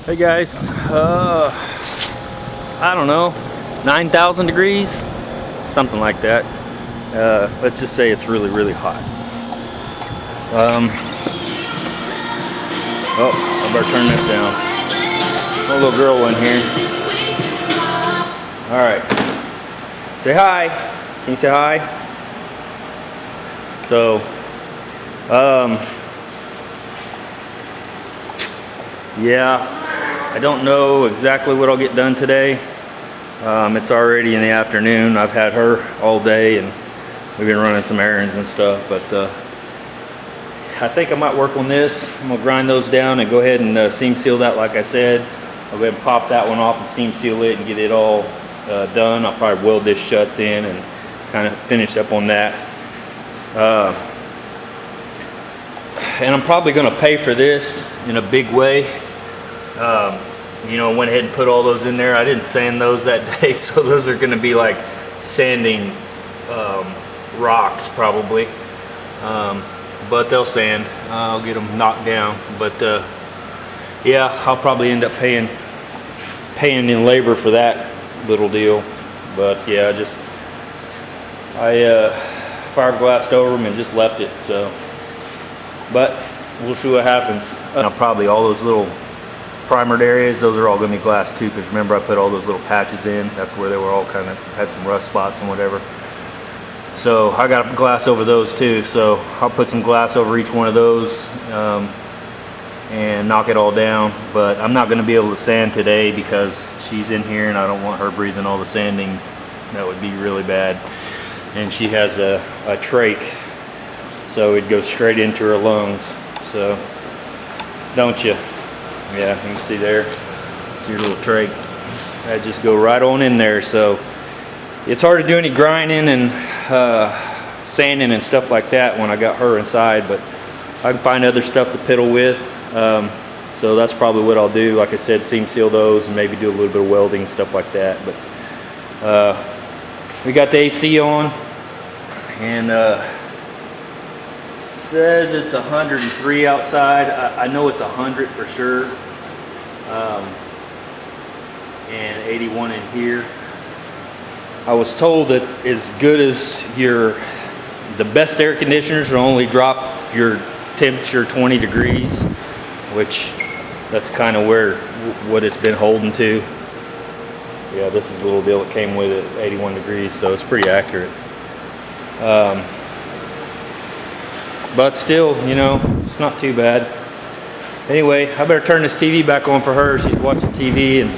Hey guys, I don't know, 9,000 degrees, something like that. Let's just say it's really, really hot. Oh, I better turn this down. A little girl in here. All right, say hi. Can you say hi? So, yeah. I don't know exactly what I'll get done today. It's already in the afternoon. I've had her all day and we've been running some errands and stuff, but I think I might work on this. I'm gonna grind those down and go ahead and seam seal that like I said. I'll go ahead and pop that one off and seam seal it and get it all done. I'll probably weld this shut then and kind of finish up on that. And I'm probably gonna pay for this in a big way. You know, went ahead and put all those in there. I didn't sand those that day, so those are going to be like sanding rocks probably. But they'll sand. I'll get them knocked down. But yeah, I'll probably end up paying in labor for that little deal. But yeah, I fiberglassed over them and just left it. So, but we'll see what happens. Now probably all those little primered areas, those are all going to be glass too, because remember I put all those little patches in. That's where they were all kind of had some rust spots and whatever. So I got glass over those too, so I'll put some glass over each one of those and knock it all down. But I'm not going to be able to sand today because she's in here and I don't want her breathing all the sanding. That would be really bad. And she has a trach, so it goes straight into her lungs. So don't you? Yeah, you can see there, it's your little trach. That just go right on in there. So it's hard to do any grinding and sanding and stuff like that when I got her inside, but I can find other stuff to piddle with. So that's probably what I'll do. Like I said, seam seal those and maybe do a little bit of welding and stuff like that. But we got the AC on, and says it's 103 outside. I know it's 100 for sure, and 81 in here. I was told that as good as the best air conditioners will only drop your temperature 20 degrees, which that's kind of what it's been holding to. Yeah, this is a little deal that came with it, 81 degrees, so it's pretty accurate. But still, you know, it's not too bad. Anyway, I better turn this TV back on for her. She's watching TV and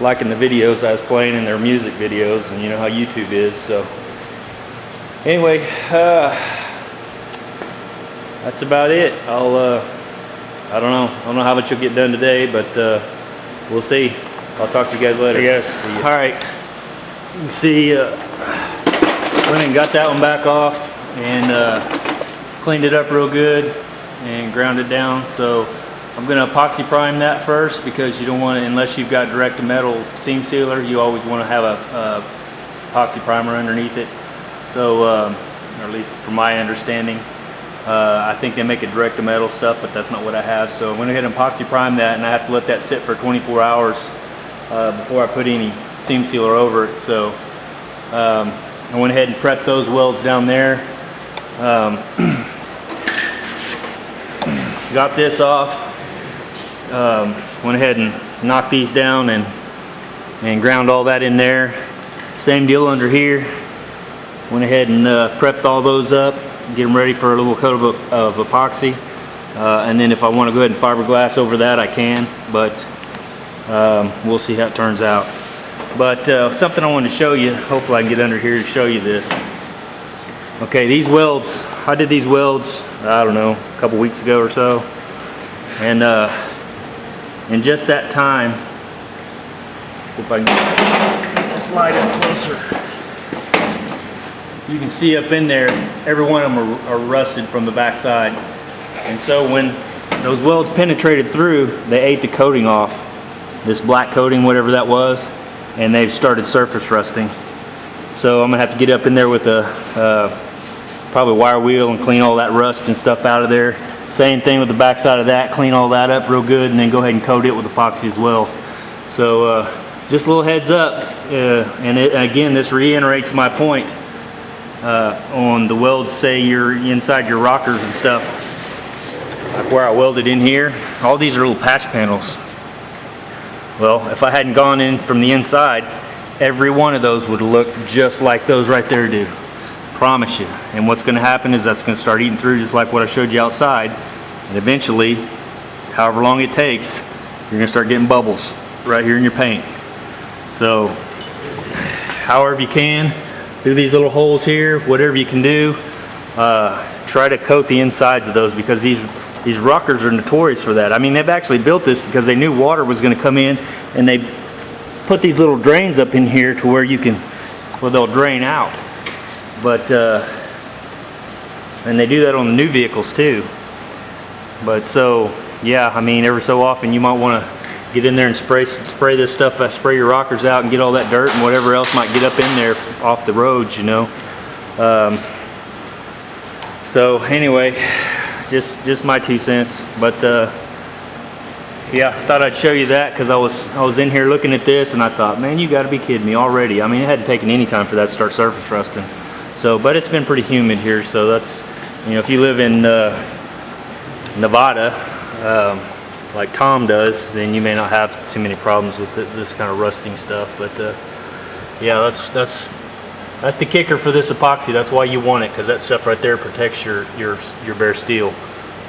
liking the videos I was playing in their music videos, and you know how YouTube is. So anyway, that's about it. I don't know how much you'll get done today, but we'll see. I'll talk to you guys later. Hey guys. All right, you can see went and got that one back off and cleaned it up real good and ground it down. So I'm going to epoxy prime that first, because you don't want to, unless you've got direct to metal seam sealer, you always want to have a epoxy primer underneath it. So or at least from my understanding, I think they make a direct to metal stuff, but that's not what I have. So I went ahead and epoxy prime that, and I have to let that sit for 24 hours before I put any seam sealer over it. So I went ahead and prepped those welds down there. Got this off, went ahead and knocked these down and ground all that in there. Same deal under here. Went ahead and prepped all those up, get them ready for a little coat of epoxy. And then if I want to go ahead and fiberglass over that, I can, but we'll see how it turns out. But something I wanted to show you, hopefully I can get under here to show you this. Okay, these welds, I did these welds, I don't know, a couple weeks ago or so. And in just that time, see if I can get this light up closer. You can see up in there, every one of them are rusted from the back side. And so when those welds penetrated through, they ate the coating off, this black coating, whatever that was, and they've started surface rusting. So I'm gonna have to get up in there with a probably wire wheel and clean all that rust and stuff out of there, Same thing with the back side of that. Clean all that up real good and then go ahead and coat it with epoxy as well. So just a little heads up, and again, this reiterates my point on the welds. Say you're inside your rockers and stuff, like where I welded in here. All these are little patch panels. Well, if I hadn't gone in from the inside, every one of those would look just like those right there do. Promise you. And what's going to happen is that's going to start eating through just like what I showed you outside, and eventually, however long it takes, you're going to start getting bubbles right here in your paint. So however you can, through these little holes here, whatever you can do, try to coat the insides of those, because these rockers are notorious for that. I mean, they've actually built this because they knew water was going to come in, and they put these little drains up in here to where they'll drain out. But and they do that on the new vehicles too. But so yeah, I mean, every so often you might want to get in there and spray this stuff, spray your rockers out and get all that dirt and whatever else might get up in there off the roads, you know. So anyway, just my 2 cents. But yeah, I thought I'd show you that because I was in here looking at this and I thought, man, you got to be kidding me already. I mean, it hadn't taken any time for that to start surface rusting. So, but it's been pretty humid here, so that's, you know, if you live in Nevada, like Tom does, then you may not have too many problems with this kind of rusting stuff. But yeah, that's the kicker for this epoxy. That's why you want it, because that stuff right there protects your bare steel.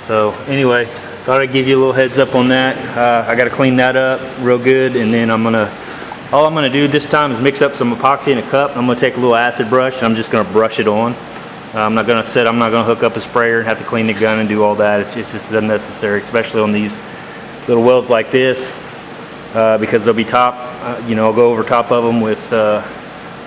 So anyway, thought I'd give you a little heads up on that. I got to clean that up real good, and then all I'm gonna do this time is mix up some epoxy in a cup. I'm gonna take a little acid brush and I'm just gonna brush it on. I'm not gonna hook up a sprayer and have to clean the gun and do all that. It's just unnecessary, especially on these little welds like this, because they'll be you know, I'll go over top of them with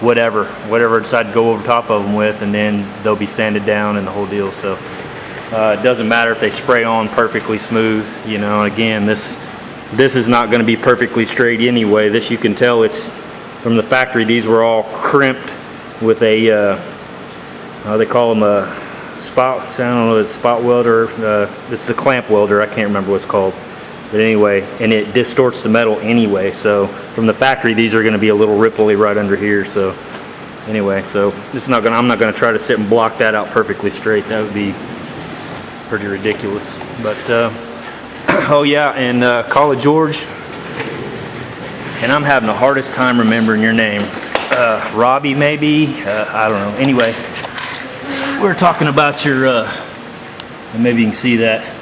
whatever I decide to go over top of them with, and then they'll be sanded down and the whole deal. So it doesn't matter if they spray on perfectly smooth, you know. Again, this is not going to be perfectly straight anyway. This, you can tell it's from the factory. These were all crimped with a they call them a spot, I don't know, it's a spot welder. This is a clamp welder, I can't remember what it's called. But anyway, and it distorts the metal anyway. So from the factory, these are going to be a little ripply right under here. So anyway, so I'm not going to try to sit and block that out perfectly straight. That would be pretty ridiculous. But oh yeah, and Call of George, and I'm having the hardest time remembering your name. Robbie, maybe? I don't know. Anyway, we were talking about your, and maybe you can see that.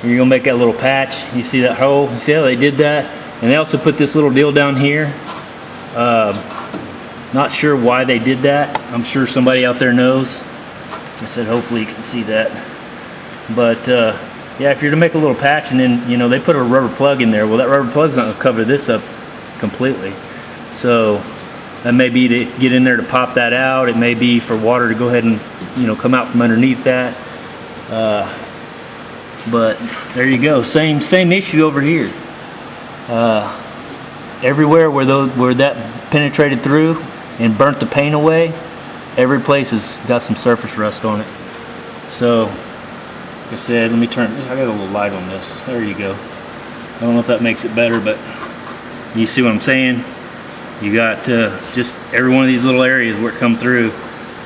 You're gonna make that little patch. You see that hole? You see how they did that? And they also put this little deal down here. Not sure why they did that. I'm sure somebody out there knows. I said hopefully you can see that. But yeah, if you're to make a little patch and then, you know, they put a rubber plug in there. Well, that rubber plug's not gonna cover this up completely. So that may be to get in there to pop that out. It may be for water to go ahead and, you know, come out from underneath that. But there you go. Same issue over here. Everywhere where that penetrated through and burnt the paint away, every place has got some surface rust on it. So, like I said, let me turn. I got a little light on this. There you go. I don't know if that makes it better, but you see what I'm saying? You got just every one of these little areas where it come through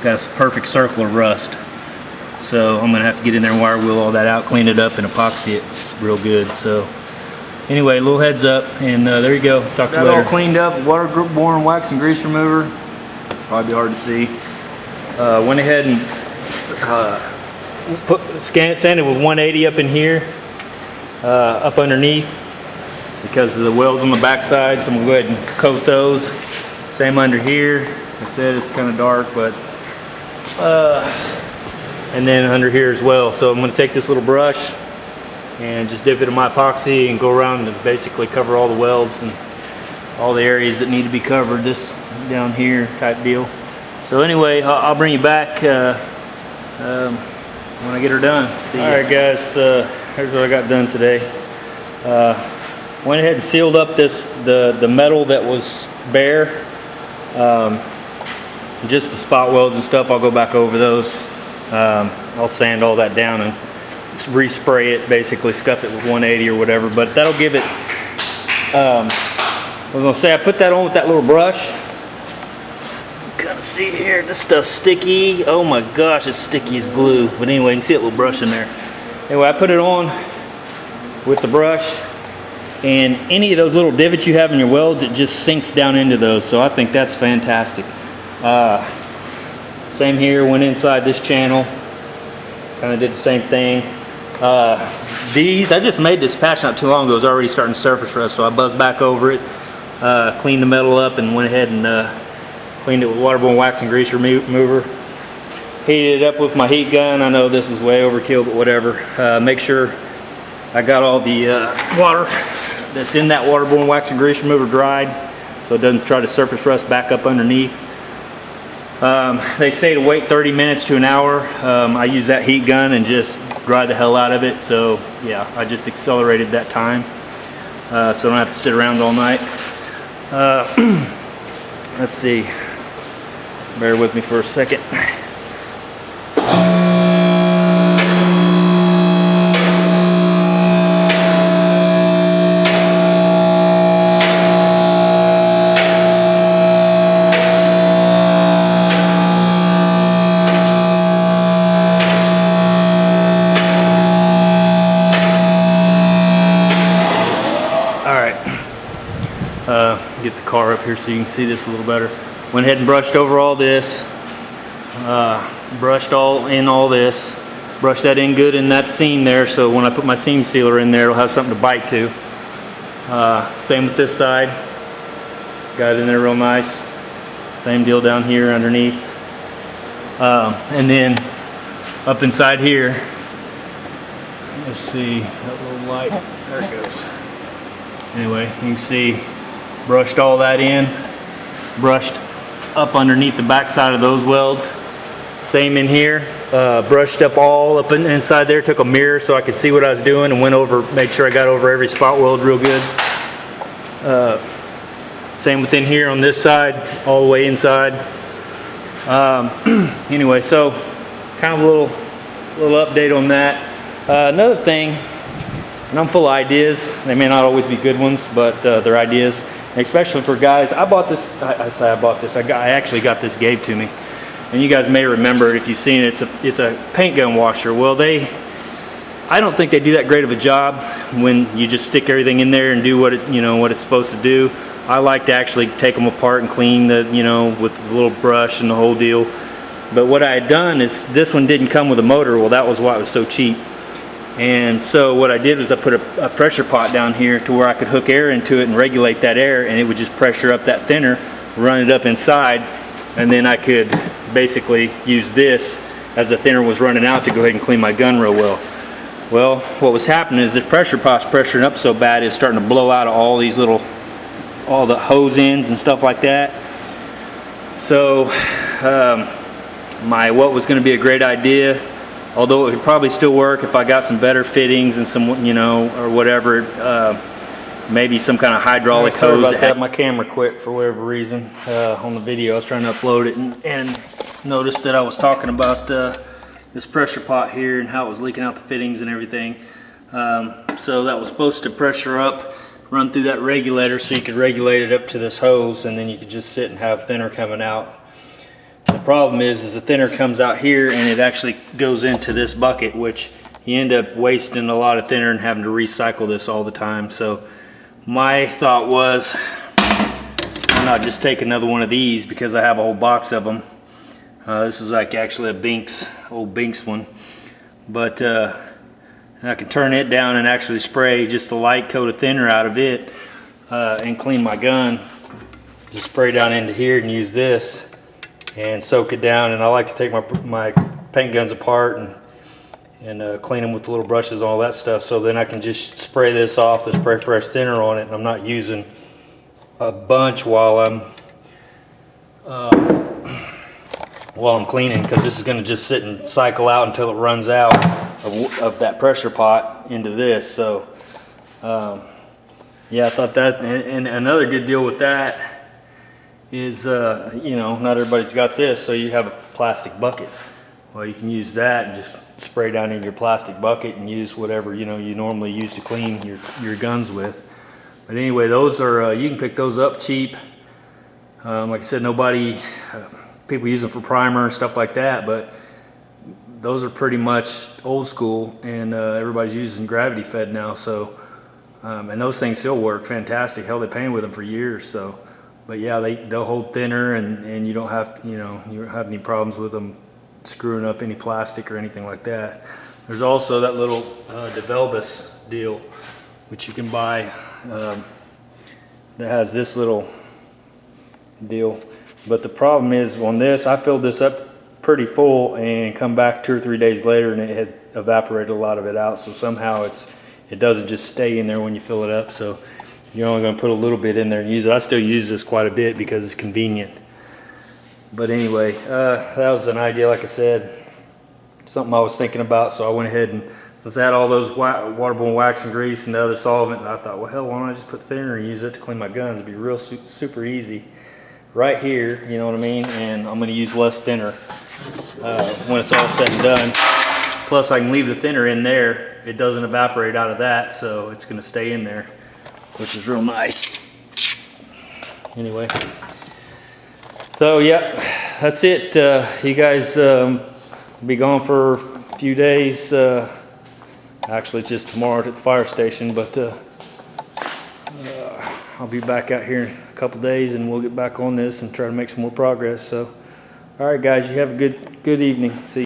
got a perfect circle of rust. So I'm gonna have to get in there and wire wheel all that out, clean it up, and epoxy it real good. So anyway, a little heads up, and there you go. Talk to you later. All cleaned up, water-borne wax and grease remover. Probably be hard to see. Went ahead and sanded with 180 up in here, up underneath, because of the welds on the back side. So I'm gonna go ahead and coat those. Same under here. Like I said, it's kind of dark, but and then under here as well. So I'm going to take this little brush and just dip it in my epoxy and go around and basically cover all the welds and all the areas that need to be covered. This down here type deal. So anyway, I'll bring you back when I get her done. Alright guys, here's what I got done today. Went ahead and sealed up the metal that was bare. Just the spot welds and stuff, I'll go back over those. I'll sand all that down and respray it, basically scuff it with 180 or whatever. But that'll give it, I was gonna say, I put that on with that little brush. Kind of see here, this stuff's sticky. Oh my gosh, it's sticky as glue. But anyway, you can see that little brush in there. Anyway, I put it on with the brush, and any of those little divots you have in your welds, it just sinks down into those. So I think that's fantastic. Same here, went inside this channel, kind of did the same thing. These, I just made this patch not too long ago. It was already starting to surface rust, so I buzzed back over it, cleaned the metal up, and went ahead and cleaned it with waterborne wax and grease remover. Heated it up with my heat gun. I know this is way overkill, but whatever. Make sure I got all the water that's in that waterborne wax and grease remover dried, so it doesn't try to surface rust back up underneath. They say to wait 30 minutes to an hour. I use that heat gun and just dry the hell out of it. So yeah, I just accelerated that time, so I don't have to sit around all night. Let's see. Bear with me for a second. Get the car up here so you can see this a little better. Went ahead and brushed over all this, brushed all this, brushed that in good in that seam there, so when I put my seam sealer in there, it'll have something to bite to. Same with this side, got it in there real nice. Same deal down here underneath, and then up inside here, let's see, that little light, there it goes. Anyway, you can see, brushed all that in, brushed up underneath the back side of those welds. Same in here, brushed up all up inside there, took a mirror so I could see what I was doing and went over, made sure I got over every spot weld real good. Same within here on this side, all the way inside. Anyway, so kind of a little update on that. Another thing, and I'm full of ideas, they may not always be good ones, but they're ideas. Especially for guys. I bought this, I actually got this gave to me. And you guys may remember it if you've seen it. It's a paint gun washer. Well, I don't think they do that great of a job when you just stick everything in there and do what it's supposed to do. I like to actually take them apart and clean with the little brush and the whole deal. But what I had done is, this one didn't come with a motor. Well, that was why it was so cheap. And so what I did was I put a pressure pot down here to where I could hook air into it and regulate that air, and it would just pressure up that thinner, run it up inside, and then I could basically use this as the thinner was running out to go ahead and clean my gun real well. Well, what was happening is the pressure pot's pressuring up so bad it's starting to blow out of all the hose ends and stuff like that. So what was going to be a great idea, although it would probably still work if I got some better fittings and some, or whatever, maybe some kind of hydraulic hose. Sorry about that. My camera quit for whatever reason on the video. I was trying to upload it and noticed that I was talking about this pressure pot here and how it was leaking out the fittings and everything. So that was supposed to pressure up, run through that regulator so you could regulate it up to this hose, and then you could just sit and have thinner coming out. The problem is the thinner comes out here and it actually goes into this bucket, which you end up wasting a lot of thinner and having to recycle this all the time. So my thought was, why not just take another one of these, because I have a whole box of them. This is like actually a old Binks one. But I can turn it down and actually spray just a light coat of thinner out of it and clean my gun. Just spray down into here and use this and soak it down. And I like to take my paint guns apart and clean them with the little brushes and all that stuff, so then I can just spray this off, the spray fresh thinner on it, and I'm not using a bunch while I'm cleaning, because this is going to just sit and cycle out until it runs out of that pressure pot into this. So yeah, I thought that, and another good deal with that is not everybody's got this, so you have a plastic bucket. well, you can use that and just spray down in your plastic bucket and use whatever you normally use to clean your guns with. But anyway, those are you can pick those up cheap. Like I said, people use them for primer and stuff like that, but those are pretty much old school, and everybody's using gravity fed now. So, and those things still work fantastic. Hell, they painted with them for years. So, but yeah, they'll hold thinner, and you don't have you don't have any problems with them screwing up any plastic or anything like that. There's also that little DeVelbus deal, which you can buy, that has this little deal. But the problem is on this, I filled this up pretty full and come back 2 or 3 days later and it had evaporated a lot of it out. So somehow it doesn't just stay in there when you fill it up. So you're only going to put a little bit in there and use it. I still use this quite a bit because it's convenient. But anyway, that was an idea, like I said, something I was thinking about. So I went ahead and, since I had all those waterborne wax and grease and the other solvent, I thought, well, hell, why don't I just put thinner and use it to clean my guns? It'd be real super easy right here, you know what I mean? And I'm going to use less thinner when it's all said and done. Plus, I can leave the thinner in there. It doesn't evaporate out of that, so it's going to stay in there, which is real nice. Anyway, so yeah, that's it. You guys be gone for a few days. Actually, it's just tomorrow at the fire station, but I'll be back out here in a couple days and we'll get back on this and try to make some more progress. So, all right, guys, you have a good evening. See you.